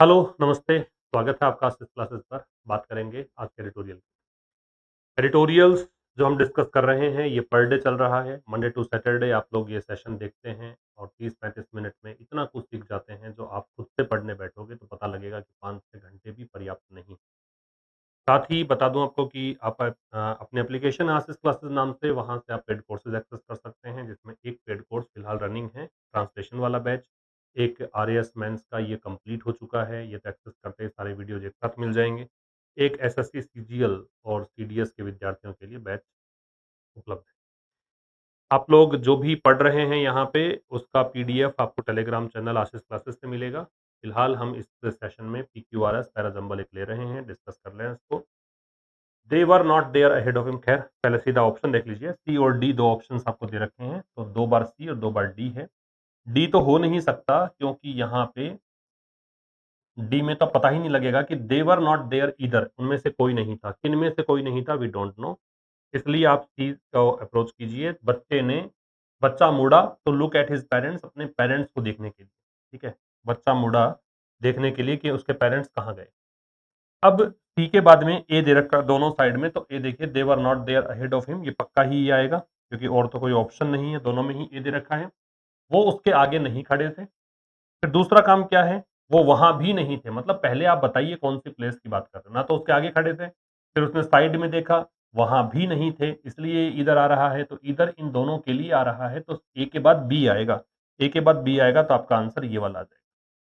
Hello, नमस्ते, स्वागत है आपका इस क्लासेस पर। बात करेंगे आज के एडिटोरियल। एडिटोरियल्स जो हम डिस्कस कर रहे हैं, ये पर डे चल रहा है, मंडे टू सैटरडे आप लोग ये सेशन देखते हैं और 30-35 मिनट में इतना कुछ सीख जाते हैं, जो आप खुद से पढ़ने बैठोगे तो पता लगेगा कि 5-6 घंटे भी पर्याप्त नहीं। साथ ही बता दूँ आपको कि आप अपने एप्लीकेशन आशीष क्लासेस नाम से वहाँ से आप पेड कोर्सेज़ एक्सेस कर सकते हैं, जिसमें एक पेड कोर्स फिलहाल रनिंग है, ट्रांसलेशन वाला बैच। एक आरएएस मेंस का ये कंप्लीट हो चुका है, ये तो एक्सेस करते ही सारे वीडियोज़ एक साथ मिल जाएँगे। एक एसएससी, सीजीएल और सीडीएस के विद्यार्थियों के लिए बैच उपलब्ध है। आप लोग जो भी पढ़ रहे हैं यहाँ पे, उसका पीडीएफ आपको टेलीग्राम चैनल आशीष क्लासेस से मिलेगा। फिलहाल हम इस सेशन में पीक्यूआरएस पैराजंबल एक ले रहे हैं, डिस्कस कर लें इसको। They were not there ahead of him. खैर, पहले सीधा ऑप्शन देख लीजिए। सी और डी 2 ऑप्शंस आपको दे रखे हैं, तो 2 बार सी और 2 बार डी है। डी तो हो नहीं सकता, क्योंकि यहाँ पे डी में तो पता ही नहीं लगेगा कि दे वर नॉट देयर ईदर, उनमें से कोई नहीं था। किन में से कोई नहीं था, वी डोंट नो। इसलिए आप सी को अप्रोच कीजिए। बच्चा मुड़ा तो लुक एट हिज पेरेंट्स, अपने पेरेंट्स को देखने के लिए, ठीक है? बच्चा मुड़ा देखने के लिए कि उसके पेरेंट्स कहाँ गए। अब सी के बाद में ए दे रखा दोनों साइड में, तो ए देखिए, they were not there ahead of him, ये पक्का ही ये आएगा, क्योंकि और तो कोई ऑप्शन नहीं है, दोनों में ही ए दे रखा है। वो उसके आगे नहीं खड़े थे। फिर दूसरा काम क्या है, वो वहाँ भी नहीं थे। मतलब पहले आप बताइए कौन-सी प्लेस की बात कर रहे हैं, ना तो उसके आगे खड़े थे, फिर उसने साइड में देखा, वहाँ भी नहीं थे, इसलिए इधर आ रहा है, तो इधर इन दोनों के लिए आ रहा है, तो ए के बाद बी आएगा। ए के बाद बी आएगा, तो आपका आंसर ये वाला आ जाएगा,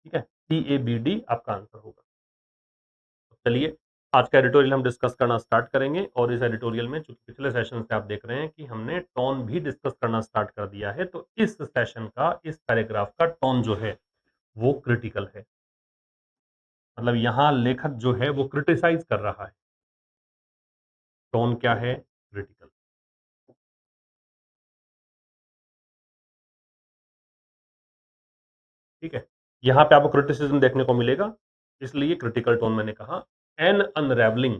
ठीक है? सी, ए, बी, डी आपका आंसर होगा। चलिए, आज का एडिटोरियल हम डिस्कस करना स्टार्ट करेंगे, और इस एडिटोरियल में चूँकि पिछले सेशन से आप देख रहे हैं कि हमने टोन भी डिस्कस करना स्टार्ट कर दिया है, तो इस सेशन का, इस पैराग्राफ का टोन जो है, वो क्रिटिकल है। मतलब यहाँ लेखक जो है वो क्रिटिसाइज़ कर रहा है। टोन क्या है? क्रिटिकल। ठीक है? यहाँ पे आपको क्रिटिसिज़्म देखने को मिलेगा, इसलिए क्रिटिकल टोन मैंने कहा। एन अनरैवलिंग,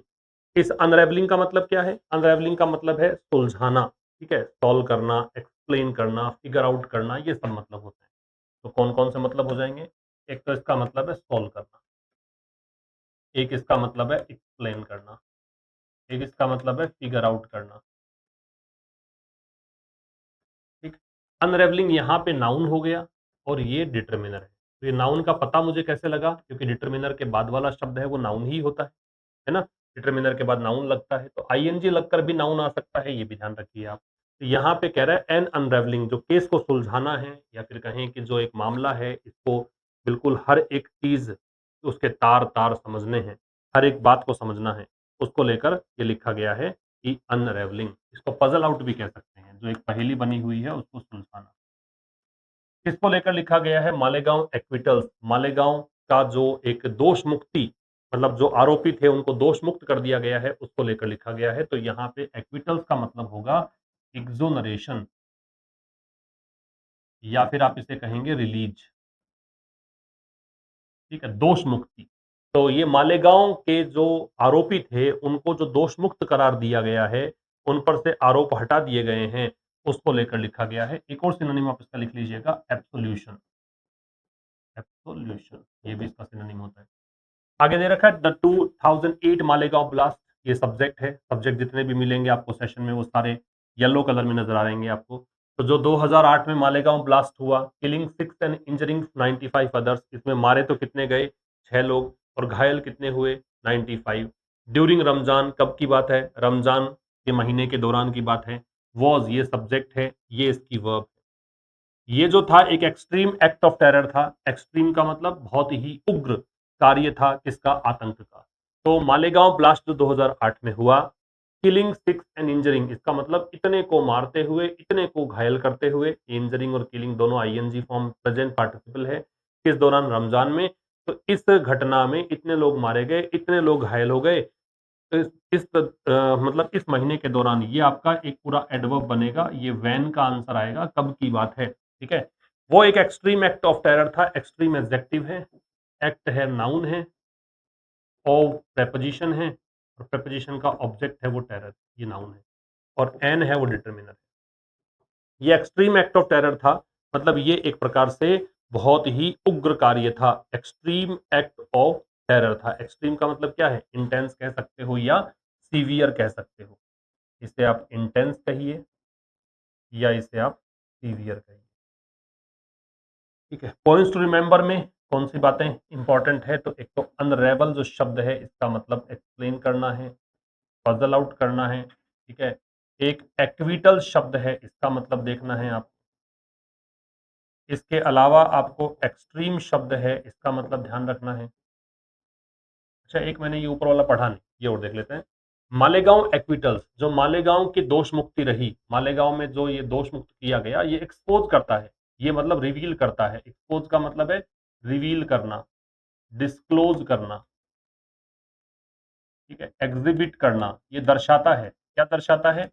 इस अनरैवलिंग का मतलब क्या है? अनरैवलिंग का मतलब है सुलझाना, ठीक है? सॉल्व करना, एक्सप्लेन करना, फिगर आउट करना, ये सब मतलब होते हैं। तो कौन-कौन से मतलब हो जाएँगे? एक तो इसका मतलब है सॉल्व करना, एक इसका मतलब है एक्सप्लेन करना, एक इसका मतलब है फिगर आउट करना, ठीक? अनरैवलिंग यहाँ पे नाउन हो गया, और ये डिटरमिनर है। तो ये नाउन का पता मुझे कैसे लगा? क्योंकि डिटरमिनर के बाद वाला शब्द है वो नाउन ही होता है ना? डिटरमिनर के बाद नाउन लगता है, तो आईएनजी लगकर भी नाउन आ सकता है, ये भी ध्यान रखिए आप। तो यहाँ पे कह रहा है एन अनरैवलिंग, जो केस को सुलझाना है, या फिर कहें कि जो एक मामला है, इसको बिल्कुल हर एक चीज़ उसके तार-तार समझने हैं, हर एक बात को समझना है, उसको लेकर ये लिखा गया है कि अनरैवलिंग। इसको पज़ल आउट भी कह सकते हैं, जो एक पहेली बनी हुई है उसको सुलझाना। किसको लेकर लिखा गया है? मालेगाँव एक्विटल्स। मालेगाँव का जो एक दोष मुक्ति, मतलब जो आरोपी थे उनको दोष मुक्त कर दिया गया है, उसको लेकर लिखा गया है। तो यहाँ पे एक्विटल्स का मतलब होगा एक्सोनरेशन, या फिर आप इसे कहेंगे रिलीज, ठीक है? दोष मुक्ति। तो ये मालेगाँव के जो आरोपी थे, उनको जो दोष मुक्त करार दिया गया है, उन पर से आरोप हटा दिए गए हैं, उसको लेकर लिखा गया है। एक और सिनोनिम आप इसका लिख लीजिएगा, एब्सोल्यूशन। एब्सोल्यूशन, ये भी इसका सिनोनिम होता है। आगे दे रखा है द 2008 मालेगांव ब्लास्ट, ये सब्जेक्ट है। सब्जेक्ट जितने भी मिलेंगे आपको सेशन में, वो सारे येलो कलर में नजर आ रहेंगे आपको। तो जो 2008 में मालेगांव ब्लास्ट हुआ, किलिंग 6 एंड इंजरिंग 95 अदर्स, इसमें मारे तो कितने गए? 6 लोग, और घायल कितने हुए? 95। ड्यूरिंग रमजान, कब की बात है? रमजान के महीने के दौरान की बात है। वॉज, ये सब्जेक्ट है, ये इसकी वर्ब। ये जो था एक एक्सट्रीम एक्ट ऑफ टेरर था। एक्सट्रीम का मतलब बहुत ही उग्र कार्य था, किसका? आतंक का। तो मालेगांव ब्लास्ट जो 2008 में हुआ, किलिंग 6 एंड इंजरिंग, इसका मतलब इतने को मारते हुए, इतने को घायल करते हुए। इंजरिंग और किलिंग दोनों आईएनजी फॉर्म प्रेजेंट पार्टिसिपल है। किस दौरान? रमजान में। तो इस घटना में इतने लोग मारे गए, इतने लोग घायल हो गए। तो मतलब इस महीने के दौरान, ये आपका एक पूरा एडवर्ब बनेगा, ये वैन का आंसर आएगा, कब की बात है, ठीक है? वो एक एक्सट्रीम एक्ट ऑफ टेरर था। एक्सट्रीम एडजेक्टिव है, एक्ट है, नाउन है, ऑफ प्रेपोजिशन है, और प्रेपोजिशन का ऑब्जेक्ट है वो टेरर, ये नाउन है, और एन है वो डिटरमिनर है। ये एक्सट्रीम एक्ट ऑफ टेरर था, मतलब ये एक प्रकार से बहुत ही उग्र कार्य था, एक्सट्रीम एक्ट ऑफ टेरर था। एक्सट्रीम का मतलब क्या है? इंटेंस कह सकते हो या सीवियर कह सकते हो। इसे आप इंटेंस कहिए या इसे आप सीवियर कहिए। ठीक है, पॉइंट्स टू रिमेंबर में कौन सी बातें इंपॉर्टेंट है? तो एक तो अनरेवल जो शब्द है इसका मतलब एक्सप्लेन करना है, पजल आउट करना है। ठीक है, एक एक्विटल शब्द है, इसका मतलब देखना है आप। इसके अलावा आपको एक्सट्रीम शब्द है, इसका मतलब ध्यान रखना है। अच्छा, एक मैंने ये ऊपर वाला पढ़ा नहीं, ये और देख लेते हैं। मालेगांव एक्विटल्स, जो मालेगांव की दोष मुक्ति रही, मालेगांव में जो ये दोष मुक्त किया गया, ये एक्सपोज करता है, ये मतलब रिवील करता है। एक्सपोज का मतलब है रिवील करना, डिस्क्लोज करना। ठीक है, एग्जिबिट करना, ये दर्शाता है। क्या दर्शाता है?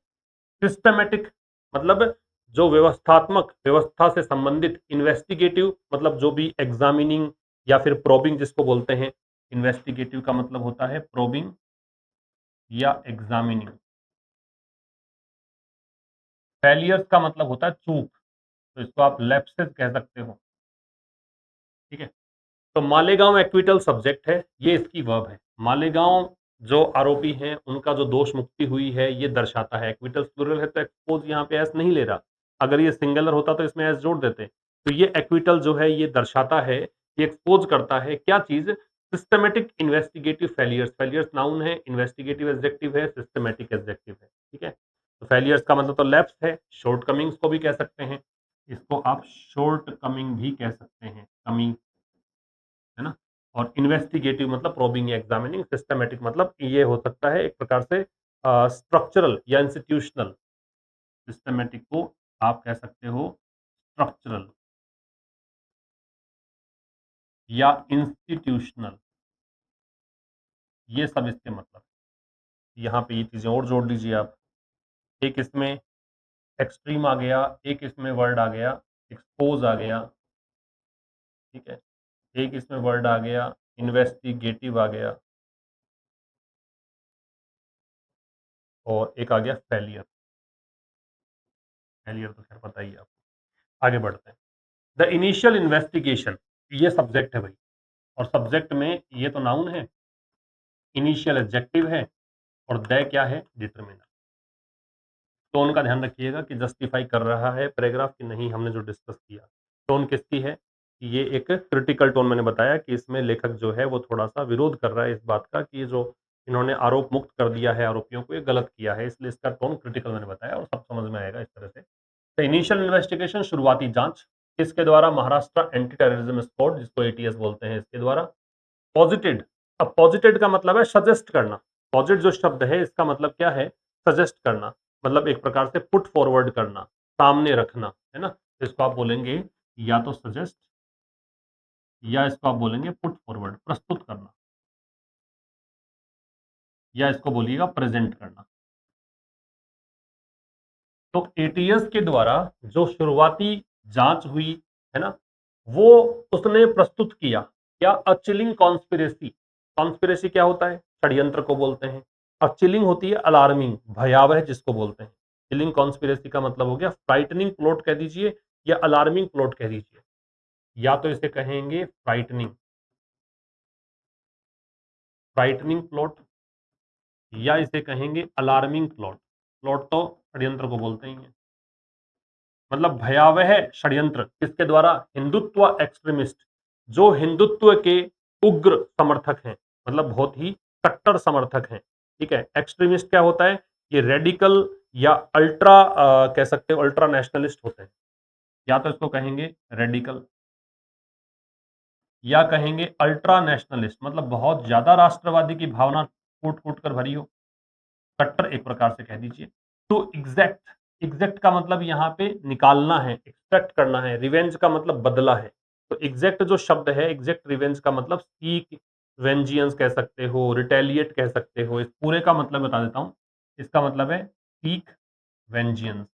सिस्टमेटिक मतलब जो व्यवस्थात्मक, व्यवस्था से संबंधित। इन्वेस्टिगेटिव मतलब जो भी एग्जामिनिंग या फिर प्रोबिंग जिसको बोलते हैं। इन्वेस्टिगेटिव का मतलब होता है प्रोबिंग या एग्जामिनिंग। फेलियर्स का मतलब होता है चूक, तो इसको आप लैप्सेस कह सकते हो। ठीक है, तो मालेगांव एक्विटल सब्जेक्ट है, ये इसकी वर्ब है। मालेगांव जो आरोपी हैं उनका जो दोष मुक्ति हुई है ये दर्शाता है। एक्विटल प्लूरल है तो एक्सपोज यहाँ पे एस नहीं ले रहा। अगर ये सिंगुलर होता तो इसमें एस जोड़ देते। तो ये एक्विटल जो है ये दर्शाता है, ये एक्सपोज करता है क्या चीज? Systematic investigative failures. Failures noun है, इन्वेस्टिगेटिव एडजेक्टिव है, सिस्टमेटिक एडजेक्टिव है। ठीक है, तो फेलियर्स का मतलब तो लैप्स है, शॉर्ट कमिंग्स को भी कह सकते हैं। इसको आप शॉर्ट कमिंग भी कह सकते हैं, कमिंग, है ना। और इन्वेस्टिगेटिव मतलब प्रोबिंग या एग्जामिनिंग। सिस्टमेटिक मतलब ये हो सकता है एक प्रकार से स्ट्रक्चरल या इंस्टीट्यूशनल। सिस्टमेटिक को आप कह सकते हो स्ट्रक्चरल या इंस्टीट्यूशनल, ये सब इसके मतलब। यहाँ पे ये चीजें और जोड़ लीजिए आप। एक इसमें एक्सट्रीम आ गया, एक इसमें वर्ड आ गया एक्सपोज आ गया। ठीक है, एक इसमें वर्ड आ गया इन्वेस्टिगेटिव आ गया, और एक आ गया फेलियर। फेलियर तो खैर पता ही है आपको। आगे बढ़ते हैं। द इनिशियल इन्वेस्टिगेशन, ये सब्जेक्ट है भाई, और सब्जेक्ट में ये तो नाउन है, इनिशियल एडजेक्टिव है, और द क्या है? डिटरमिनर। टोन का ध्यान रखिएगा कि जस्टिफाई कर रहा है पैराग्राफ कि नहीं, हमने जो डिस्कस किया। टोन किसकी है? ये एक क्रिटिकल टोन, मैंने बताया कि इसमें लेखक जो है वो थोड़ा सा विरोध कर रहा है इस बात का कि ये जो इन्होंने आरोप मुक्त कर दिया है आरोपियों को, ये गलत किया है, इसलिए इसका टोन क्रिटिकल मैंने बताया, और सब समझ में आएगा इस तरह से। तो इनिशियल इन्वेस्टिगेशन, शुरुआती जांच, किसके द्वारा? महाराष्ट्र एंटी टेररिज्म स्क्वाड, जिसको एटीएस बोलते हैं, इसके द्वारा। पॉजिटेड, अब पॉजिटेड का मतलब है सजेस्ट करना। पॉजिट जो शब्द है इसका मतलब क्या है? सजेस्ट करना, मतलब एक प्रकार से पुट फॉरवर्ड करना, सामने रखना, है ना। इसको आप बोलेंगे या तो सजेस्ट, या इसको आप बोलेंगे पुट फॉरवर्ड, प्रस्तुत करना, या इसको बोलिएगा प्रेजेंट करना। तो एटीएस के द्वारा जो शुरुआती जांच हुई, है ना, वो उसने प्रस्तुत किया क्या? अ चिलिंग कॉन्स्पिरेसी। कॉन्स्पिरेसी क्या होता है? षड्यंत्र को बोलते हैं। और चिलिंग होती है अलार्मिंग, भयावह जिसको बोलते हैं। चिलिंग कॉन्स्पिरेसी का मतलब हो गया फ्राइटनिंग प्लॉट कह दीजिए, या अलार्मिंग प्लॉट कह दीजिए, या तो इसे कहेंगे फ्राइटनिंग, फ्राइटनिंग प्लॉट, या इसे कहेंगे अलार्मिंग प्लॉट। प्लॉट तो षड्यंत्र को बोलते ही हैं। मतलब भयावह षड्यंत्र किसके द्वारा? हिंदुत्व एक्सट्रीमिस्ट, जो हिंदुत्व के उग्र समर्थक हैं, मतलब बहुत ही कट्टर समर्थक हैं। ठीक है, एक्सट्रीमिस्ट क्या होता है? ये रेडिकल या अल्ट्रा कह सकते हो, अल्ट्रा नेशनलिस्ट होते हैं। या तो इसको कहेंगे रेडिकल, या कहेंगे अल्ट्रा नेशनलिस्ट, मतलब बहुत ज्यादा राष्ट्रवादी की भावना कूट कूट कर भरी हो। कट्टर एक प्रकार से कह दीजिए। टू एग्जैक्ट, एग्जैक्ट का मतलब यहाँ पे निकालना है, एक्सट्रैक्ट करना है। रिवेंज का मतलब बदला है। तो एग्जैक्ट जो शब्द है, एग्जैक्ट रिवेंज का मतलब सीक वेंजियंस कह सकते हो, रिटेलिएट कह सकते हो। इस पूरे का मतलब बता देता हूं, इसका मतलब है सीक वेंजियंस,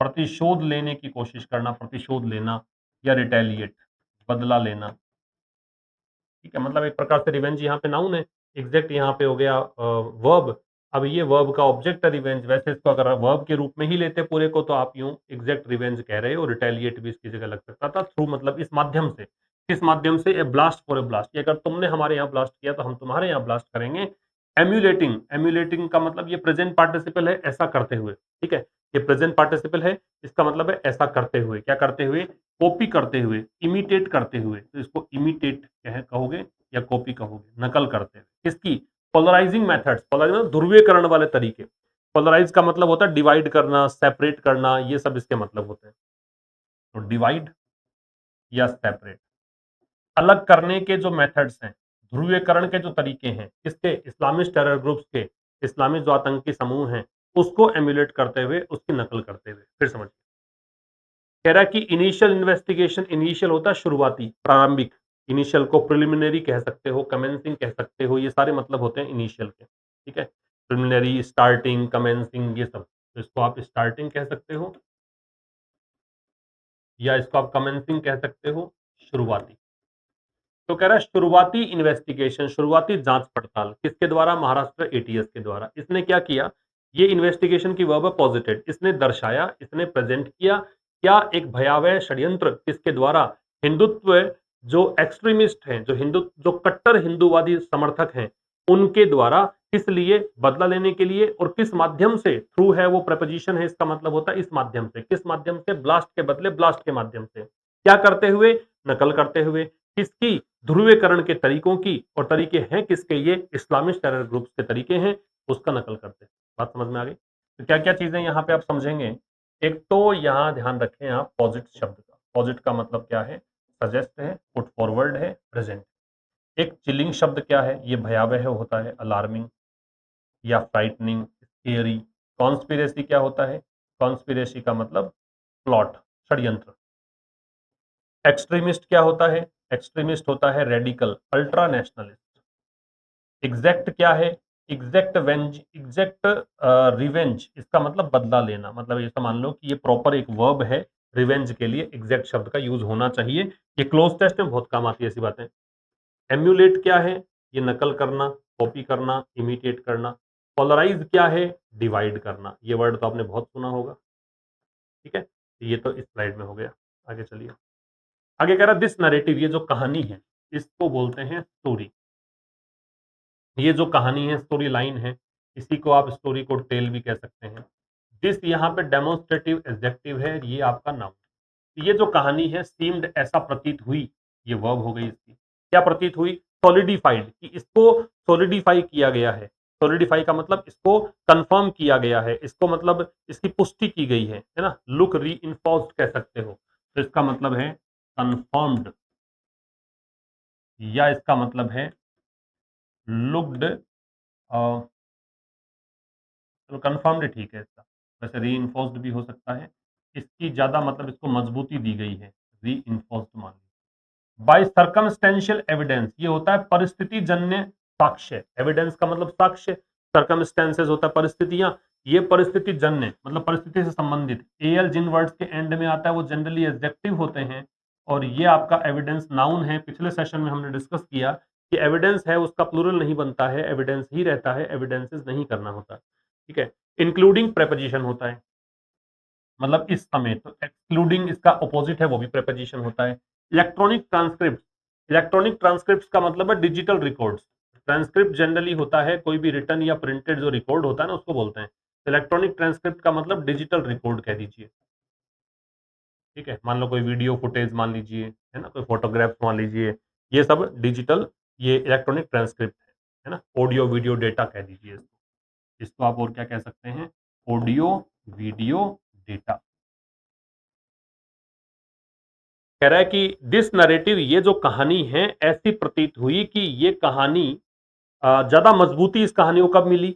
प्रतिशोध लेने की कोशिश करना, प्रतिशोध लेना, या रिटेलिएट, बदला लेना। ठीक है, मतलब एक प्रकार से रिवेंज यहाँ पे नाउन है, एग्जैक्ट यहाँ पे हो गया वर्ब, अब ये वर्ब का ऑब्जेक्ट है रिवेंज, वैसे इसको अगर वर्ब के रूप में ही लेते पूरे को तो आप यूं एग्जैक्ट रिवेंज कह रहे हो, रिटेलिएट भी इसकी जगह लग सकता था। थ्रू मतलब इस माध्यम से, किस माध्यम से? ए ब्लास्ट फॉर ए ब्लास्ट, ये अगर तुमने हमारे यहाँ ब्लास्ट किया तो हम तुम्हारे यहाँ ब्लास्ट करेंगे। एम्यूलेटिंग, एम्यूलेटिंग का मतलब ये प्रेजेंट पार्टिसिपल है, ऐसा करते हुए, ठीक है, ये प्रेजेंट पार्टिसिपल है, इसका मतलब है ऐसा करते हुए, क्या करते हुए? कॉपी करते हुए, इमिटेट करते हुए, तो इसको इमिटेट कहोगे या कॉपी कहोगे, नकल करते हुए, किसकी? पोलराइजिंग मेथड्स, पोलराइजिंग मतलब ध्रुवीकरण वाले तरीके। पोलराइज का मतलब होता है डिवाइड करना, सेपरेट करना, ये सब इसके मतलब होते हैं। तो डिवाइड या सेपरेट, अलग करने के जो मेथड्स हैं, ध्रुवीकरण के जो तरीके हैं, किसके? इस्लामिस्ट टेरर ग्रुप्स के, इस्लामिक जो आतंकी समूह हैं, उसको एम्यूलेट करते हुए, उसकी नकल करते हुए। फिर समझिए, कह रहा है कि इनिशियल इन्वेस्टिगेशन, इनिशियल होता है शुरुआती, प्रारंभिक, इनिशियल को प्रिलिमिनरी कह सकते हो, कमेंसिंग कह सकते हो, ये सारे मतलब होते हैं इनिशियल के, ठीक है, प्रिलिमिनरी, स्टार्टिंग, कमेंसिंग, ये सब। तो इसको आप स्टार्टिंग कह सकते हो या इसको आप कमेंसिंग कह सकते हो, शुरुआती। तो कह रहा है शुरुआती इन्वेस्टिगेशन, शुरुआती जांच पड़ताल किसके द्वारा? महाराष्ट्र एटीएस के द्वारा। इसने क्या किया? ये इन्वेस्टिगेशन की वर्ब है पॉजिटेड, इसने दर्शाया, इसने प्रेजेंट किया क्या? एक भयावह षड्यंत्र किसके द्वारा? हिंदुत्व, जो एक्सट्रीमिस्ट हैं, जो हिंदू, जो कट्टर हिंदूवादी समर्थक हैं, उनके द्वारा। किस लिए? बदला लेने के लिए। और किस माध्यम से? थ्रू है वो प्रपोजिशन है, इसका मतलब होता है इस माध्यम से। किस माध्यम से? ब्लास्ट के बदले ब्लास्ट के माध्यम से। क्या करते हुए? नकल करते हुए। किसकी? ध्रुवीकरण के तरीकों की। और तरीके हैं किसके? ये इस्लामिस्ट टेरर ग्रुप्स के तरीके हैं, उसका नकल करते हैं। बात समझ में आ गई? तो क्या क्या चीजें यहाँ पे आप समझेंगे? एक तो यहाँ ध्यान रखें आप पॉजिट शब्द का। पॉजिट का मतलब क्या है? सजेस्ट है, पुट फॉरवर्ड है, प्रेजेंट। एक चिलिंग शब्द क्या है? ये भयावह होता है, अलार्मिंग या फ्राइटनिंग, स्केरी। कॉन्स्पिरेसी क्या होता है? कॉन्स्पिरेसी का मतलब प्लॉट, षड्यंत्र। एक्सट्रीमिस्ट क्या होता है? एक्सट्रीमिस्ट होता है रेडिकल, अल्ट्रा नेशनलिस्ट। एग्जैक्ट क्या है? एग्जैक्ट वेंज, एग्जैक्ट रिवेंज, इसका मतलब बदला लेना। मतलब ये मान लो कि ये प्रॉपर एक वर्ब है, रिवेंज के लिए एग्जैक्ट शब्द का यूज होना चाहिए। ये क्लोज टेस्ट में बहुत काम आती है ऐसी बातें। एम्यूलेट क्या है? ये नकल करना, कॉपी करना, इमिटेट करना। पोलराइज क्या है? डिवाइड करना। ये वर्ड तो आपने बहुत सुना होगा, ठीक है। ये तो इस स्लाइड में हो गया। आगे चलिए। आगे कह रहा दिस नरेटिव, ये जो कहानी है, इसको बोलते हैं स्टोरी। ये जो कहानी है, स्टोरी लाइन है, इसी को आप स्टोरी को टेल भी कह सकते हैं। दिस यहाँ पे डेमोन्स्ट्रेटिव एडजेक्टिव है, ये आपका नाउन। ये जो कहानी है, सीम्ड, ऐसा प्रतीत हुई, ये वर्ब हो गई इसकी। क्या प्रतीत हुई? सॉलिडिफाइड, कि इसको सॉलिडिफाई किया गया है। सॉलिडिफाई का मतलब इसको कंफर्म किया गया है, इसको मतलब इसकी पुष्टि की गई है ना। लुक रीइंफोर्स्ड कह सकते हो, तो इसका मतलब है कंफर्म्ड, या इसका मतलब है लुक्ड। चलो कंफर्म्ड ठीक है इसका, वैसे रीइंफोर्स्ड भी हो सकता है। इसकी ज्यादा मतलब इसको मजबूती दी गई है, रीइंफोर्स्ड मान लीजिए। बाय सर्कमस्टेंशियल एविडेंस, ये होता है परिस्थिति जन्य साक्ष्य। एविडेंस का मतलब साक्ष्य, सर्कमस्टेंसेस होता है परिस्थितियां। ये परिस्थिति जन्य मतलब परिस्थिति से संबंधित। एल जिन वर्ड्स के एंड में आता है वो जनरली एडजेक्टिव होते हैं, और ये आपका एविडेंस नाउन है। पिछले सेशन में हमने डिस्कस किया कि एविडेंस है उसका प्लूरल नहीं बनता है, एविडेंस ही रहता है, एविडेंसेस नहीं करना होता, ठीक है। इंक्लूडिंग प्रेपोजिशन होता है, मतलब इस समय, तो एक्सक्लूडिंग इसका ऑपोजिट है, वो भी प्रेपोजिशन होता है। इलेक्ट्रॉनिक ट्रांसक्रिप्ट, इलेक्ट्रॉनिक ट्रांसक्रिप्ट का मतलब है डिजिटल रिकॉर्ड्स। ट्रांसक्रिप्ट जनरली होता है कोई भी रिटर्न या प्रिंटेड जो रिकॉर्ड होता है ना, उसको बोलते हैं। इलेक्ट्रॉनिक ट्रांसक्रिप्ट का मतलब डिजिटल रिकॉर्ड कह दीजिए, ठीक है। मान लो कोई वीडियो फुटेज मान लीजिए, है ना, कोई फोटोग्राफ्स मान लीजिए, ये सब डिजिटल, ये इलेक्ट्रॉनिक ट्रांसक्रिप्ट है ना। ऑडियो वीडियो डेटा कह दीजिए इसको। इसको आप और क्या कह सकते हैं? Audio video data. कह रहा है कि दिस नरेटिव, ये जो कहानी है, ऐसी प्रतीत हुई कि ये कहानी, ज्यादा मजबूती इस कहानी को कब मिली?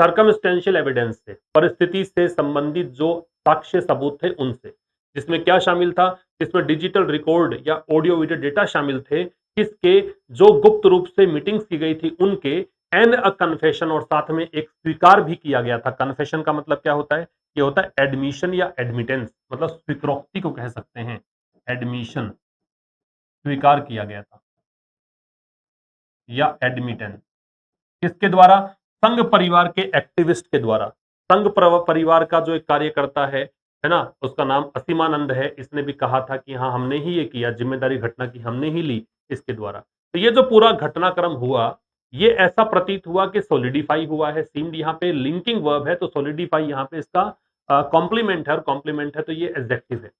सर्कमस्टेंशियल एविडेंस से, परिस्थिति से संबंधित जो साक्ष्य सबूत थे उनसे। जिसमें क्या शामिल था? इसमें डिजिटल रिकॉर्ड या ऑडियो वीडियो डेटा शामिल थे, किसके? जो गुप्त रूप से मीटिंग्स की गई थी उनके। एंड अ कन्फेशन, और साथ में एक स्वीकार भी किया गया था। कन्फेशन का मतलब क्या होता है? ये होता है एडमिशन या एडमिटेंस, मतलब स्वीकृति को कह सकते हैं। एडमिशन, स्वीकार किया गया था, या एडमिटेंस। किसके द्वारा? संघ परिवार के एक्टिविस्ट के द्वारा। संघ परिवार का जो एक कार्यकर्ता है ना, उसका नाम असीमानंद है। इसने भी कहा था कि हाँ, हमने ही ये किया, जिम्मेदारी घटना की हमने ही ली इसके द्वारा। तो ये जो पूरा घटनाक्रम हुआ, ये ऐसा प्रतीत हुआ कि सॉलिडिफाई हुआ है। सीम्ड यहाँ पे लिंकिंग वर्ब है, तो सॉलिडिफाई यहाँ पे इसका कॉम्प्लीमेंट है, और कॉम्प्लीमेंट है तो ये एडजेक्टिव है।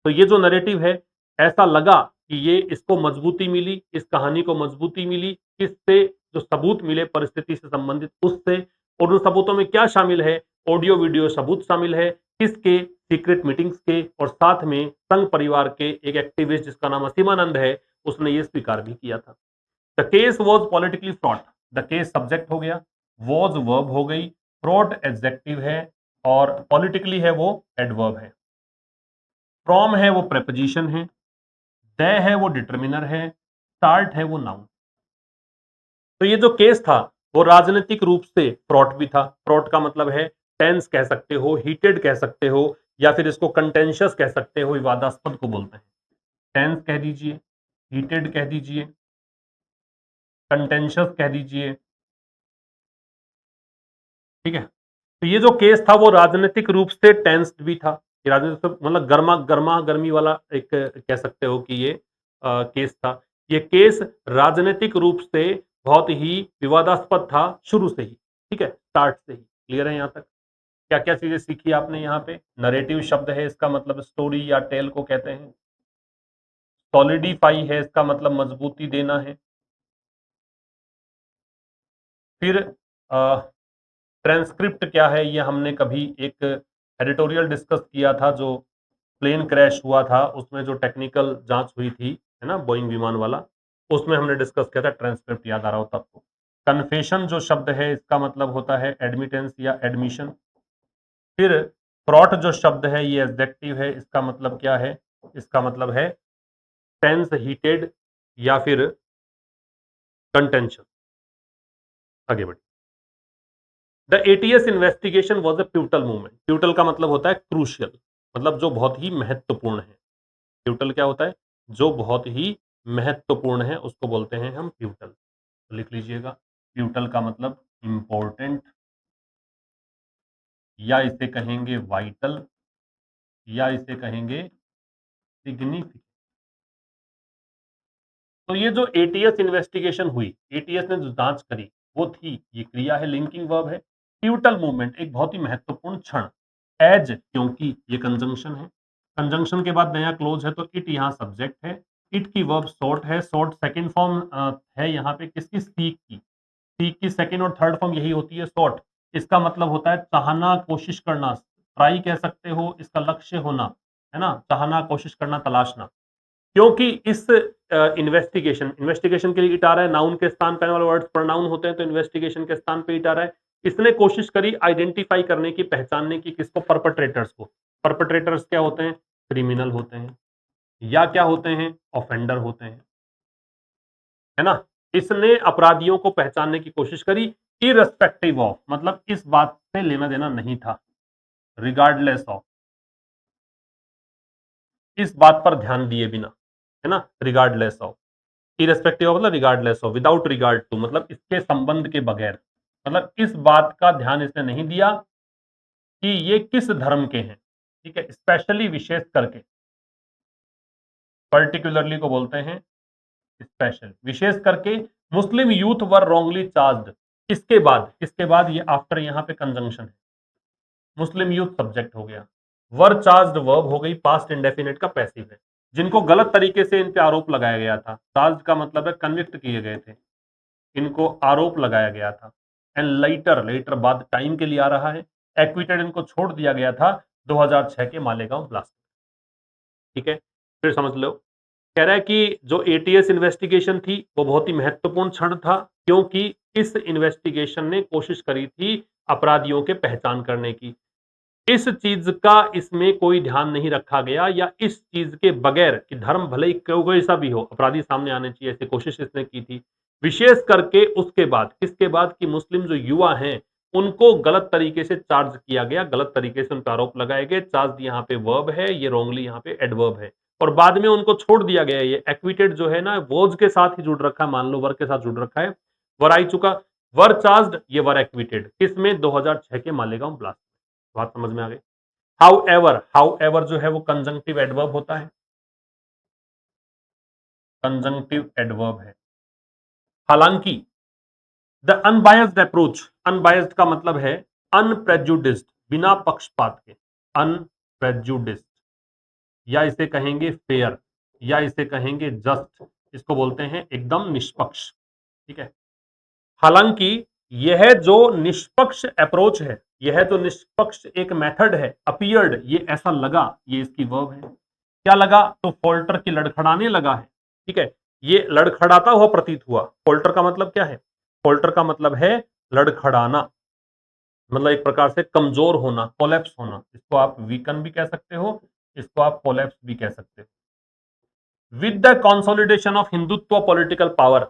तो ये जो नैरेटिव है, ऐसा लगा कि ये इसको मजबूती मिली, इस कहानी को मजबूती मिली, किससे? जो सबूत मिले परिस्थिति से संबंधित उससे। और उन सबूतों में क्या शामिल है? ऑडियो वीडियो सबूत शामिल है। किसके? सीक्रेट मीटिंग्स के। और साथ में संघ परिवार के एक एक्टिविस्ट जिसका नाम असीमानंद है, उसने ये स्वीकार भी किया था। The case was politically fraught. The case subject हो गया, वॉज वर्ब हो गई, फ्रॉट एडजेक्टिव है, और पॉलिटिकली है वो एडवर्ब है। फ्रॉम है वो प्रेपोजिशन है, द है वो डिटर्मिनर है, स्टार्ट है वो नाउन। तो ये जो केस था वो राजनीतिक रूप से फ्रॉट भी था। फ्रॉट का मतलब है टेंस कह सकते हो, हीटेड कह सकते हो, या फिर इसको कंटेंशियस कह सकते हो, विवादास्पद को बोलते हैं। टेंस कह दीजिए, हीटेड कह दीजिए, कंटेंशियस कह दीजिए, ठीक है। तो ये जो केस था वो राजनीतिक रूप से टेंस्ड भी था। ये राजनीतिक मतलब गर्मा गर्मी वाला एक कह सकते हो कि ये केस था। ये केस राजनीतिक रूप से बहुत ही विवादास्पद था शुरू से ही, ठीक है, स्टार्ट से ही। क्लियर है यहाँ तक? क्या क्या चीजें सीखी आपने यहाँ पे? नरेटिव शब्द है, इसका मतलब स्टोरी या टेल को कहते हैं। सॉलिडिफाई है, इसका मतलब मजबूती देना है। फिर ट्रांसक्रिप्ट क्या है, ये हमने कभी एक एडिटोरियल डिस्कस किया था, जो प्लेन क्रैश हुआ था उसमें जो टेक्निकल जांच हुई थी, है ना, बोइंग विमान वाला, उसमें हमने डिस्कस किया था। ट्रांसक्रिप्ट याद आ रहा हो तब तो। कन्फेशन जो शब्द है, इसका मतलब होता है एडमिटेंस या एडमिशन। फिर फ्रॉट जो शब्द है, ये एडजेक्टिव है, इसका मतलब क्या है? इसका मतलब है टेंस, हीटेड, या फिर कंटेंशन। आगे बढ़िए। The ATS investigation was a futile movement. Futile का मतलब होता है क्रूशियल, मतलब जो बहुत ही महत्वपूर्ण है। प्यूटल क्या होता है? जो बहुत ही महत्वपूर्ण है, उसको बोलते हैं हम प्यूटल। तो लिख लीजिएगा, प्यूटल का मतलब इंपॉर्टेंट, या इसे कहेंगे वाइटल, या इसे कहेंगे सिग्निफिकेंट। तो ये जो एटीएस इन्वेस्टिगेशन हुई, एटीएस ने जो जांच करी, वो थी, ये क्रिया है, लिंकिंग वर्ब है। प्यूटल मूवमेंट एक बहुत ही महत्वपूर्ण क्षण। एज, क्योंकि ये कंजंक्शन है, कंजंक्शन के बाद नया क्लोज है, तो इट यहाँ सब्जेक्ट है। इट की वर्ब सॉर्ट है। सॉर्ट सेकंड फॉर्म है यहाँ पे किसकी? सीक की। सीक की सेकंड और थर्ड फॉर्म यही होती है, सॉर्ट। इसका मतलब होता है चाहना, कोशिश करना, ट्राई कह सकते हो, इसका लक्ष्य होना, है ना, चाहना, कोशिश करना, तलाशना। क्योंकि इस इन्वेस्टिगेशन, इन्वेस्टिगेशन के लिए इट आ रहा है, नाउन के स्थान पे आने वाले वर्ड्स प्रोनाउन होते हैं, तो इन्वेस्टिगेशन के स्थान पे इट आ रहा है। इसने कोशिश करी आइडेंटिफाई करने की, पहचानने की, किसको? परपेट्रेटर्स को। परपेट्रेटर्स क्या होते हैं? क्रिमिनल होते हैं, या क्या होते हैं? ऑफेंडर होते हैं, है ना। इसने अपराधियों को पहचानने की कोशिश करी, इररिस्पेक्टिव ऑफ, मतलब इस बात से लेना देना नहीं था, रिगार्डलेस ऑफ, इस बात पर ध्यान दिए बिना, है ना, रिगार्डलेस ऑफ। इरेस्पेक्टिव ऑफ मतलब regardless of, without regard to, मतलब इसके संबंध के बगैर, मतलब इस बात का ध्यान इसने नहीं दिया कि ये किस धर्म के हैं, ठीक है, स्पेशली, विशेष करके। पर्टिकुलरली को बोलते हैं स्पेशल, विशेष करके। मुस्लिम यूथ वर रॉन्गली चार्ज्ड। किसके बाद ये आफ्टर यहाँ पे कंजंक्शन है। मुस्लिम यूथ सब्जेक्ट हो गया, वर चार्ज्ड वर्ब हो गई, पास्ट इंडेफिनिट का पैसिव है। जिनको गलत तरीके से इन पे आरोप लगाया गया था, चार्ज का मतलब है कन्विक्ट किए गए थे, इनको आरोप लगाया गया था। एंड लेटर, लेटर बाद टाइम के लिए आ रहा है। एक्विटेड, इनको छोड़ दिया गया था 2006 के मालेगांव ब्लास्ट, ठीक है। फिर समझ लो, कह रहा है कि जो एटीएस इन्वेस्टिगेशन थी वो बहुत ही महत्वपूर्ण क्षण था, क्योंकि इस इन्वेस्टिगेशन ने कोशिश करी थी अपराधियों के पहचान करने की। इस चीज का इसमें कोई ध्यान नहीं रखा गया, या इस चीज के बगैर कि धर्म भले ही कोई सा भी हो, अपराधी सामने आने चाहिए, ऐसी कोशिश इसने की थी। विशेष करके उसके बाद, किसके बाद? कि मुस्लिम जो युवा हैं उनको गलत तरीके से चार्ज किया गया, गलत तरीके से उन पर आरोप लगाए गए। चार्ज यहाँ पे वर्ब है, ये रॉन्गली यहाँ पे एडवर्ब है, और बाद में उनको छोड़ दिया गया। ये एक्विटेड जो है ना, वोज के साथ ही जुड़ रखा है, मान लो वर्ग के साथ जुड़ रखा है, वर आई चुका। वर चार्ज्ड, ये वर एक्विटेड, किसमें? 2006 के मालेगांव ब्लास्ट में। बात समझ में आ गई। हाउ एवर जो है वो कंजंक्टिव एडवर्ब होता है, कंजंक्टिव एडवर्ब है। हालांकि द अनबायस्ड अप्रोच, अनबायस्ड का मतलब है अनप्रेजुडिस्ड, बिना पक्षपात के, अनप्रेजुडिस्ड, या इसे कहेंगे फेयर, या इसे कहेंगे जस्ट, इसको बोलते हैं एकदम निष्पक्ष। ठीक है। हालांकि यह जो निष्पक्ष अप्रोच है, यह जो निष्पक्ष एक मेथड है, अपीयर्ड, ये ऐसा लगा, ये इसकी वर्ब है। क्या लगा? तो फोल्टर की लड़खड़ाने लगा है। ठीक है, ये लड़खड़ाता हुआ प्रतीत हुआ। फोल्टर का मतलब क्या है? फोल्टर का मतलब है लड़खड़ाना, मतलब एक प्रकार से कमजोर होना, कोलैप्स होना। इसको आप वीकन भी कह सकते हो, इसको आप कोलैप्स भी कह सकते हो। With the consolidation of Hindutva political power,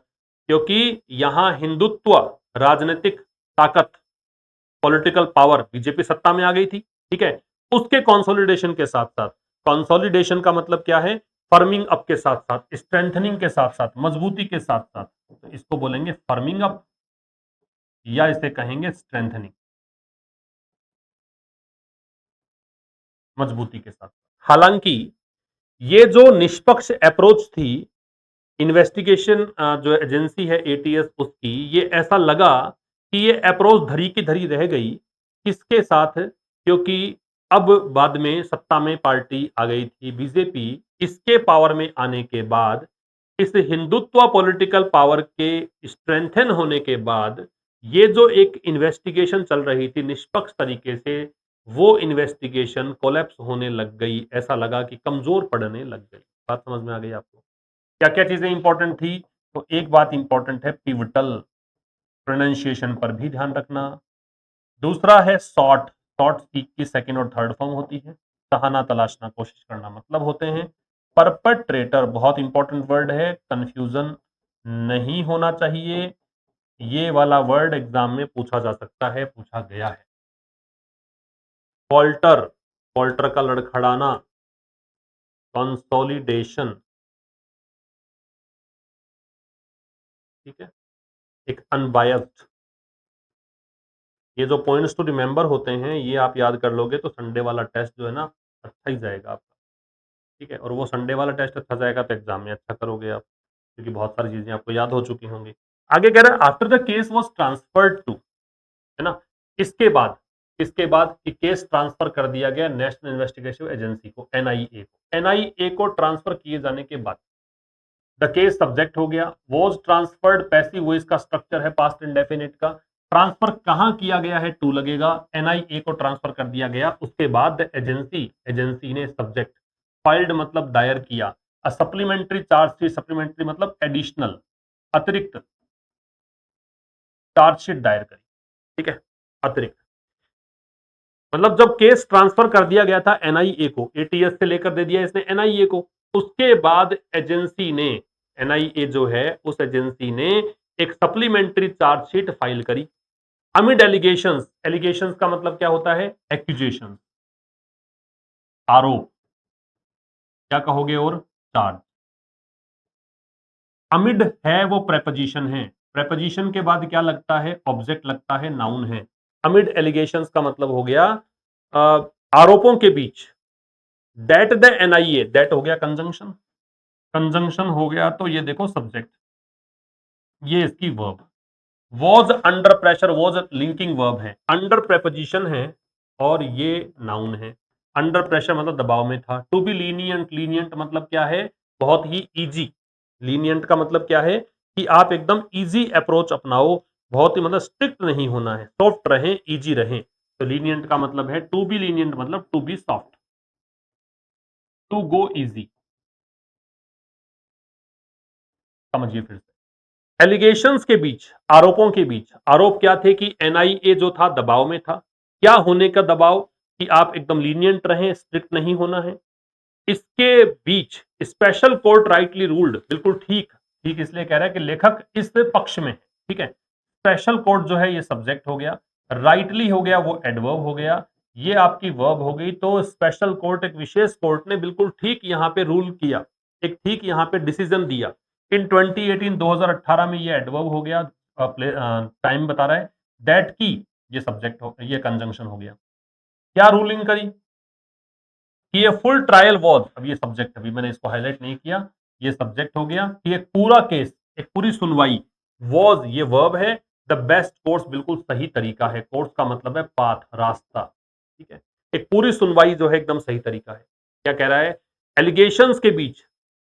क्योंकि यहां हिंदुत्व, राजनीतिक ताकत, पॉलिटिकल पावर, बीजेपी सत्ता में आ गई थी। ठीक है, उसके कंसोलिडेशन के साथ साथ, कंसोलिडेशन का मतलब क्या है? फर्मिंग अप के साथ साथ, स्ट्रेंथनिंग के साथ साथ, मजबूती के साथ साथ, तो इसको बोलेंगे फर्मिंग अप, या इसे कहेंगे स्ट्रेंथनिंग, मजबूती के साथ। हालांकि ये जो निष्पक्ष अप्रोच थी, इन्वेस्टिगेशन जो एजेंसी है एटीएस उसकी, ये ऐसा लगा कि ये अप्रोच धरी की धरी रह गई। किसके साथ? क्योंकि अब बाद में सत्ता में पार्टी आ गई थी बीजेपी। इसके पावर में आने के बाद, इस हिंदुत्व पॉलिटिकल पावर के स्ट्रेंथन होने के बाद, ये जो एक इन्वेस्टिगेशन चल रही थी निष्पक्ष तरीके से, वो इन्वेस्टिगेशन कोलैप्स होने लग गई। ऐसा लगा कि कमजोर पड़ने लग गई। बात समझ में आ गई आपको? क्या क्या चीजें इंपॉर्टेंट थी? तो एक बात इंपॉर्टेंट है, पिवटल, प्रोनाउंसिएशन पर भी ध्यान रखना। दूसरा है सॉर्ट, सॉर्ट सीक की सेकंड और थर्ड फॉर्म होती है। सहाना, तलाशना, कोशिश करना मतलब होते हैं। परपेट्रेटर बहुत इंपॉर्टेंट वर्ड है, कंफ्यूजन नहीं होना चाहिए। ये वाला वर्ड एग्जाम में पूछा जा सकता है, पूछा गया है। फॉल्टर, फॉल्टर का लड़खड़ाना। कंसोलिडेशन, ठीक है, एक अनबायस्ड। ये जो पॉइंट्स टू रिमेंबर होते हैं, ये आप याद कर लोगे तो संडे वाला टेस्ट जो है ना, अच्छा ही जाएगा आपका। ठीक है, और वो संडे वाला टेस्ट अच्छा जाएगा तो एग्जाम में अच्छा करोगे आप, क्योंकि बहुत सारी चीजें आपको याद हो चुकी होंगी। आगे कह रहा है after the case was transferred to, है ना, इसके बाद, इसके बाद केस ट्रांसफर कर दिया गया नेशनल इन्वेस्टिगेशन एजेंसी को, एनआईए को। एनआईए को ट्रांसफर किए जाने के बाद द केस सब्जेक्ट हो गया, वॉज ट्रांसफर्ड पैसिव वॉइस का स्ट्रक्चर है पास्ट इंडेफिनिट का। ट्रांसफर कहां किया गया है? टू लगेगा। एनआईए को ट्रांसफर कर दिया गया, उसके बाद एजेंसी, एजेंसी ने सब्जेक्ट, फाइल्ड मतलब दायर किया, सप्लीमेंट्री चार्जशीट, सप्लीमेंट्री मतलब एडिशनल, अतिरिक्त चार्जशीट दायर करी। ठीक है, अतिरिक्त मतलब जब केस ट्रांसफर कर दिया गया था एनआईए को, एटीएस से लेकर दे दिया इसने एनआईए को, उसके बाद एजेंसी ने, एनआईए जो है उस एजेंसी ने एक सप्लीमेंट्री चार्जशीट फाइल करी। अमिड एलिगेशंस, एलिगेशंस का मतलब क्या होता है? एक्यूजेशन, आरोप, क्या कहोगे? और चार्ज। अमिड है वो प्रेपोजिशन है, प्रेपोजिशन के बाद क्या लगता है? ऑब्जेक्ट लगता है, नाउन है। अमिड एलिगेशंस का मतलब हो गया आरोपों के बीच। दैट द एनआईए, दैट हो गया कंजंक्शन, कंजंक्शन हो गया तो ये देखो सब्जेक्ट, ये इसकी verb. Was under pressure, was linking verb है, अंडर प्रेपोजिशन है, और ये नाउन है। अंडर प्रेशर मतलब दबाव में था। टू बी लीनियंट, लीनियंट मतलब क्या है? बहुत ही इजी। लीनियंट का मतलब क्या है? कि आप एकदम इजी अप्रोच अपनाओ, बहुत ही मतलब स्ट्रिक्ट नहीं होना है, सॉफ्ट रहें, इजी रहें। तो लीनियंट का मतलब है, टू बी लीनियंट मतलब to be soft, to go easy. समझिए फिर से, एलिगेशंस के बीच, आरोपों के बीच, आरोप क्या थे? कि एनआईए जो था दबाव में था। क्या होने का दबाव? कि आप एकदम लीनियंट रहें, स्ट्रिक्ट नहीं होना है। इसके बीच स्पेशल कोर्ट राइटली रूल्ड, बिल्कुल ठीक, ठीक इसलिए कह रहा है कि लेखक इस पक्ष में है। ठीक है, स्पेशल कोर्ट जो है ये सब्जेक्ट हो गया, राइटली हो गया वो एडवर्ब हो गया, ये आपकी वर्ब हो गई। तो स्पेशल कोर्ट, एक विशेष कोर्ट ने बिल्कुल ठीक यहां पे रूल किया, एक ठीक यहां पे डिसीजन दिया। इन 2018 2018 में ये एडवर्ब हो गया, टाइम बता रहा है, दैट की ये सब्जेक्ट हो, ये कंजंक्शन हो गया। क्या रूलिंग करी कि ये फुल ट्रायल वॉज, अब ये सब्जेक्ट, अभी मैंने इसको हाईलाइट नहीं किया, ये सब्जेक्ट हो गया कि एक पूरा केस, एक पूरी सुनवाई, वॉज ये वर्ब है, द बेस्ट कोर्स बिल्कुल सही तरीका है, कोर्स का मतलब है पाथ, रास्ता, ठीक है। एक पूरी सुनवाई जो है एकदम सही तरीका है। क्या कह रहा है, एलिगेशंस के बीच,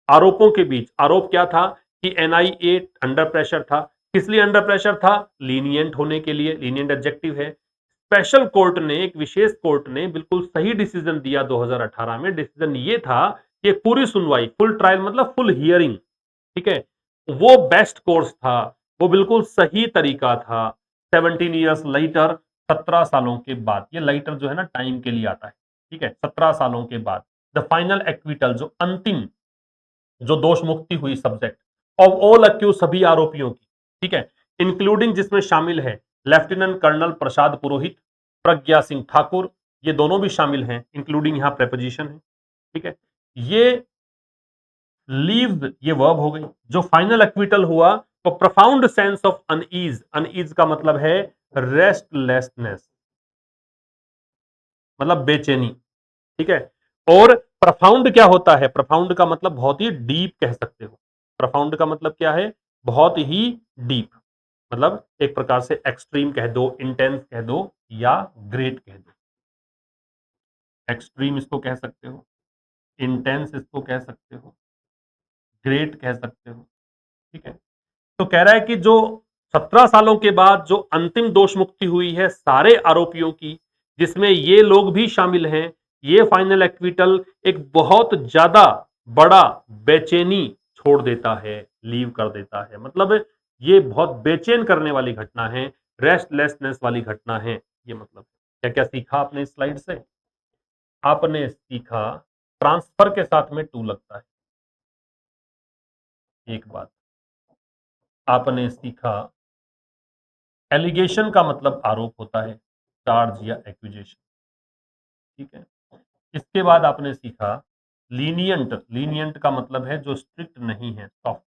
आरोपों के बीच, आरोप क्या था कि एनआईए अंडर प्रेशर था। किस लिए अंडर प्रेशर था, लीनियंट होने के लिए, लीनियंट एडजेक्टिव है। स्पेशल कोर्ट ने, एक विशेष कोर्ट ने बिल्कुल सही डिसीजन दिया 2018 में। डिसीजन ये था कि पूरी सुनवाई, फुल ट्रायल मतलब फुल हियरिंग, ठीक है, वो बेस्ट कोर्स था, वो बिल्कुल सही तरीका था। 17 ईयर्स लाइटर, 17 सालों के बाद, ये लाइटर जो है ना टाइम के लिए आता है, ठीक है, 17 सालों के बाद द फाइनल एक्विटल, जो अंतिम, जो दोष मुक्ति हुई सब्जेक्ट ऑफ ऑल अक्यूज, सभी आरोपियों की, ठीक है, इंक्लूडिंग, जिसमें शामिल है लेफ्टिनेंट कर्नल प्रसाद पुरोहित, प्रज्ञा सिंह ठाकुर, ये दोनों भी शामिल हैं, इंक्लूडिंग यहां प्रेपोजिशन है, ठीक है। ये लीव्स ये वर्ब हो गई। जो फाइनल एक्विटल हुआ तो profound sense of unease, unease का मतलब है रेस्टलेसनेस, मतलब बेचैनी, ठीक है। और प्रफाउंड क्या होता है, प्रफाउंड का मतलब बहुत ही डीप कह सकते हो। प्रफाउंड का मतलब क्या है, बहुत ही डीप, मतलब एक प्रकार से एक्सट्रीम कह दो, इंटेंस कह दो, या ग्रेट कह दो। एक्सट्रीम इसको कह सकते हो, इंटेंस इसको कह सकते हो, ग्रेट कह सकते हो, ठीक है। तो कह रहा है कि जो 17 सालों के बाद जो अंतिम दोष मुक्ति हुई है सारे आरोपियों की, जिसमें ये लोग भी शामिल हैं, ये फाइनल एक्विटल एक बहुत ज्यादा बड़ा बेचैनी छोड़ देता है, लीव कर देता है, मतलब ये बहुत बेचैन करने वाली घटना है, रेस्टलेसनेस वाली घटना है, ये मतलब। क्या क्या सीखा आपने इस स्लाइड से, आपने सीखा ट्रांसफर के साथ में टू लगता है, एक बात आपने सीखा। एलिगेशन का मतलब आरोप होता है, चार्ज या एक्यूजेशन, ठीक है। इसके बाद आपने सीखा लीनियंट, लीनियंट का मतलब है जो स्ट्रिक्ट नहीं है, सॉफ्ट,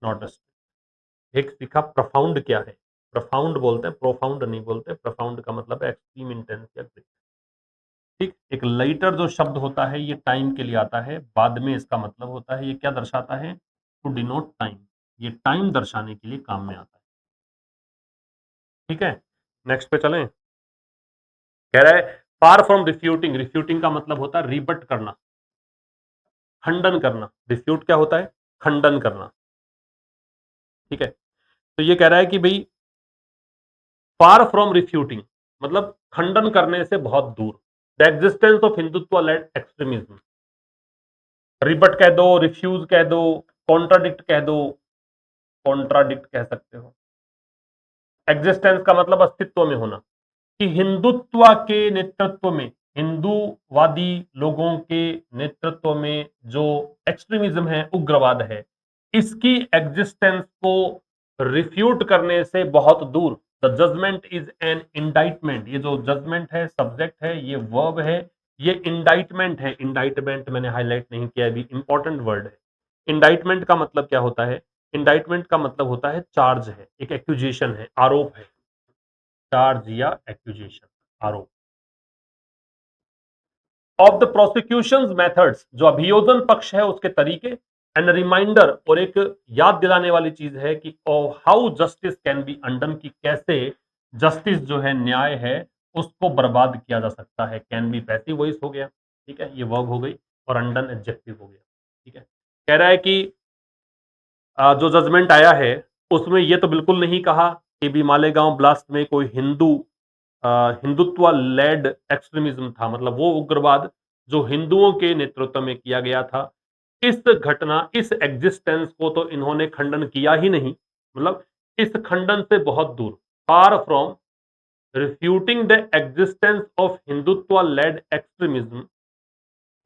नॉट स्ट्रिक्ट। एक सीखा प्रोफाउंड क्या है, प्रोफाउंड बोलते हैं, प्रोफाउंड नहीं बोलते, प्रोफाउंड का मतलब है एक्सट्रीम, इंटेंस या ग्रेट, ठीक। एक लाइटर जो शब्द होता है ये टाइम के लिए आता है, बाद में इसका मतलब होता है, ये क्या दर्शाता है, टू डिनोट टाइम, ये टाइम दर्शाने के लिए काम में आता है, ठीक है। नेक्स्ट पे चलें। कह रहा है फार फ्रॉम रिफ्यूटिंग, रिफ्यूटिंग का मतलब होता है रिबट करना, खंडन करना। रिफ्यूट क्या होता है, खंडन करना, ठीक है। तो ये कह रहा है कि भाई फार फ्रॉम रिफ्यूटिंग मतलब खंडन करने से बहुत दूर, the existence of Hindutva led extremism, rebut कह दो, रिफ्यूज कह दो, कॉन्ट्राडिक्ट कह दो, कॉन्ट्राडिक्ट कह सकते हो। एग्जिस्टेंस का मतलब अस्तित्व में होना, कि हिंदुत्व के नेतृत्व में, हिंदूवादी लोगों के नेतृत्व में जो एक्सट्रीमिज्म है, उग्रवाद है, इसकी एग्जिस्टेंस को रिफ्यूट करने से बहुत दूर। The judgment is an indictment, ये जो जजमेंट है सब्जेक्ट है, ये वर्ब है, ये इंडाइटमेंट है। इंडाइटमेंट मैंने हाईलाइट नहीं किया, अभी इंपॉर्टेंट वर्ड है। इंडाइटमेंट का मतलब क्या होता है, इंडाइटमेंट का मतलब होता है चार्ज है, एक एक्यूजेशन है, आरोप है, चार्ज या एक्यूजेशन, आरोप। ऑफ द प्रोसिक्यूशन मेथड्स, जो अभियोजन पक्ष है उसके तरीके, एंड रिमाइंडर, और एक याद दिलाने वाली चीज है कि हाउ जस्टिस कैन बी अंडन, की कैसे जस्टिस जो है, न्याय है, उसको बर्बाद किया जा सकता है। कैन बी पैसिव वॉइस हो गया, ठीक है, ये वर्ब हो गई, और अंडन एडजेक्टिव हो गया, ठीक है। कह रहा है कि जो जजमेंट आया है उसमें ये तो बिल्कुल नहीं कहा कि भी मालेगांव ब्लास्ट में कोई हिंदुत्व लेड एक्सट्रीमिज्म था, मतलब वो उग्रवाद जो हिंदुओं के नेतृत्व में किया गया था। इस घटना, इस एग्जिस्टेंस को तो इन्होंने खंडन किया ही नहीं, मतलब इस खंडन से बहुत दूर, far from refuting the existence of Hindutva led extremism,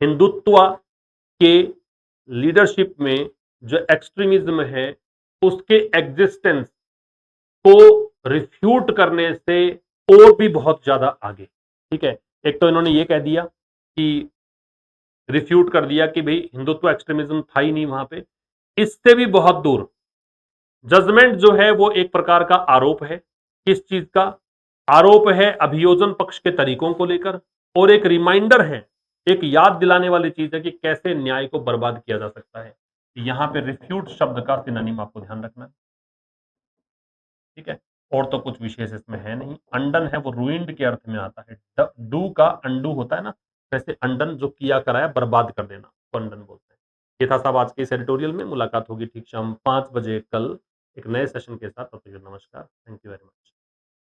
Hindutva के लीडरशिप में जो एक्सट्रीमिज्म है उसके एग्जिस्टेंस को रिफ्यूट करने से और भी बहुत ज्यादा आगे, ठीक है। एक तो इन्होंने ये कह दिया कि रिफ्यूट कर दिया कि भाई हिंदुत्व एक्सट्रीमिज्म था ही नहीं वहां पे, इससे भी बहुत दूर जजमेंट जो है वो एक प्रकार का आरोप है। किस चीज का आरोप है? अभियोजन पक्ष के तरीकों को लेकर, और एक रिमाइंडर है, एक याद दिलाने वाली चीज है कि कैसे न्याय को बर्बाद किया जा सकता है। यहां पे रिफ्यूट शब्द का सिनोनिम आपको ध्यान रखना है, ठीक है। और तो कुछ विशेष इसमें है नहीं। अंडन है वो रुइंड के अर्थ में आता है। डू का अंडू होता है ना, वैसे अंडन जो किया कराया बर्बाद कर देना, तो अंडन बोलते हैं। ये था साहब आज के इस एडिटोरियल में। मुलाकात होगी ठीक शाम 5 बजे कल एक नए सेशन के साथ। तब तक के लिए नमस्कार। Thank you very much.